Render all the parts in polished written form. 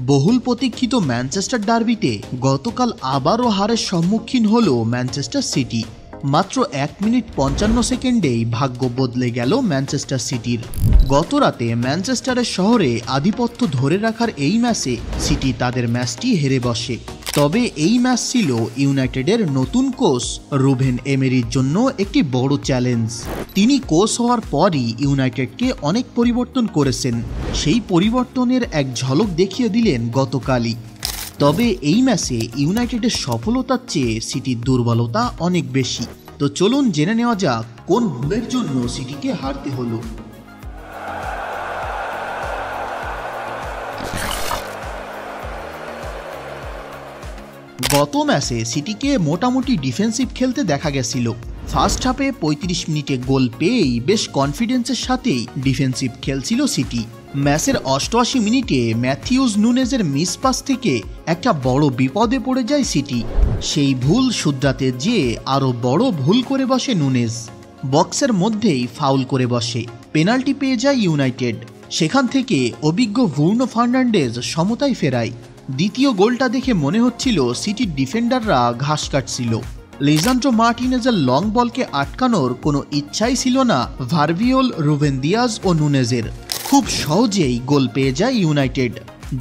বহুল প্রতীক্ষিত ম্যানচেস্টার ডার্বিতে গতকাল আবারও হারের সম্মুখীন হল ম্যানচেস্টার সিটি। মাত্র 1 মিনিট 55 সেকেন্ডেই ভাগ্য বদলে গেল ম্যানচেস্টার সিটির। গত রাতে ম্যানচেস্টারের শহরে আধিপত্য ধরে রাখার এই ম্যাচে সিটি তাদের ম্যাচটি হেরে বসে। তবে এই ম্যাচ ছিল ইউনাইটেডের নতুন কোচ রুবেন এমেরির জন্য একটি বড় চ্যালেঞ্জ। তিনি কোচ হওয়ার পরই ইউনাইটেডকে অনেক পরিবর্তন করেছেন, সেই পরিবর্তনের এক ঝলক দেখিয়ে দিলেন গতকালই। তবে এই ম্যাচে ইউনাইটেডের সফলতার চেয়ে সিটির দুর্বলতা অনেক বেশি। তো চলুন জেনে নেওয়া যাক কোন ভুলের জন্য সিটিকে হারতে হলো। গত ম্যাচে সিটিকে মোটামুটি ডিফেন্সিভ খেলতে দেখা গেছিল। ফার্স্ট হাফে 35 মিনিটে গোল পেয়েই বেশ কনফিডেন্সের সাথেই ডিফেন্সিভ খেলছিল সিটি। ম্যাচের 88 মিনিটে ম্যাথিউস নুনেজের মিস পাস থেকে একটা বড় বিপদে পড়ে যায় সিটি। সেই ভুল শুধরাতে যেয়ে আরও বড় ভুল করে বসে নুনেজ। বক্সের মধ্যেই ফাউল করে বসে, পেনাল্টি পেয়ে যায় ইউনাইটেড। সেখান থেকে অভিজ্ঞ ব্রুনো ফার্নান্ডেজ সমতায় ফেরায়। দ্বিতীয় গোলটা দেখে মনে হচ্ছিল সিটির ডিফেন্ডাররা ঘাস কাটছিল। লিসান্ড্রো মার্টিনেজের লং বলকে আটকানোর কোনো ইচ্ছাই ছিল না ভার্ভিওল, রুবেন দিয়াজ ও নুনেজের। খুব সহজেই গোল পেয়ে যায় ইউনাইটেড।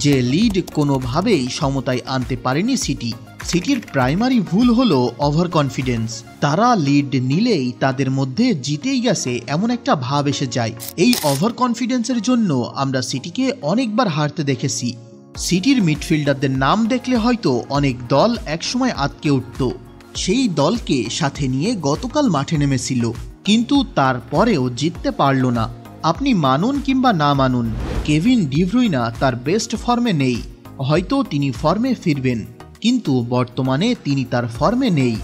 যে লিড কোনোভাবেই সমতায় আনতে পারেনি সিটি। সিটির প্রাইমারি ভুল হলো ওভার কনফিডেন্স। তারা লিড নিলেই তাদের মধ্যে জিতেই গেছে এমন একটা ভাব এসে যায়। এই ওভার কনফিডেন্সের জন্য আমরা সিটিকে অনেকবার হারতে দেখেছি। সিটির মিডফিল্ডারদের নাম দেখলে হয়তো অনেক দল একসময় আটকে উঠত। সেই দলকে সাথে নিয়ে গতকাল মাঠে নেমেছিল, কিন্তু তারপরেও জিততে পারল না। আপনি মানুন কিংবা না মানুন, কেভিন ডি ব্রুইনা তার বেস্ট ফর্মে নেই। হয়তো তিনি ফর্মে ফিরবেন, কিন্তু বর্তমানে তিনি তার ফর্মে নেই।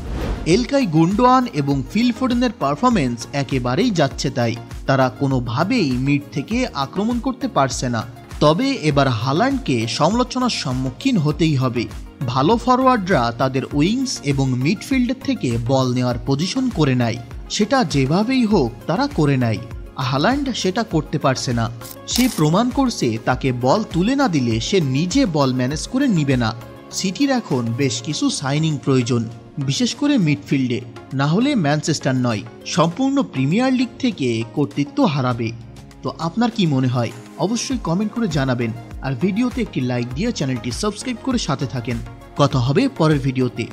এলকাই গুন্ডোয়ান এবং ফিল ফোডেনের পারফরমেন্স একেবারেই যাচ্ছে তাই। তারা কোনোভাবেই মিড থেকে আক্রমণ করতে পারছে না। তবে এবার হাল্যান্ডকে সমালোচনার সম্মুখীন হতেই হবে। ভালো ফরওয়ার্ডরা তাদের উইংস এবং মিডফিল্ডের থেকে বল নেওয়ার পজিশন করে নেয়। সেটা যেভাবেই হোক তারা করে নেয়। হাল্যান্ড সেটা করতে পারছে না। সে প্রমাণ করছে তাকে বল তুলে না দিলে সে নিজে বল ম্যানেজ করে নিবে না। সিটির এখন বেশ কিছু সাইনিং প্রয়োজন, বিশেষ করে মিডফিল্ডে। না হলে ম্যানচেস্টার নয়, সম্পূর্ণ প্রিমিয়ার লিগ থেকে কর্তৃত্ব হারাবে। তো আপনার কি মনে হয় অবশ্যই কমেন্ট করে জানাবেন। আর ভিডিওতে একটি লাইক দিয়ে চ্যানেলটি সাবস্ক্রাইব করে সাথে থাকেন। কথা হবে পরের ভিডিওতে।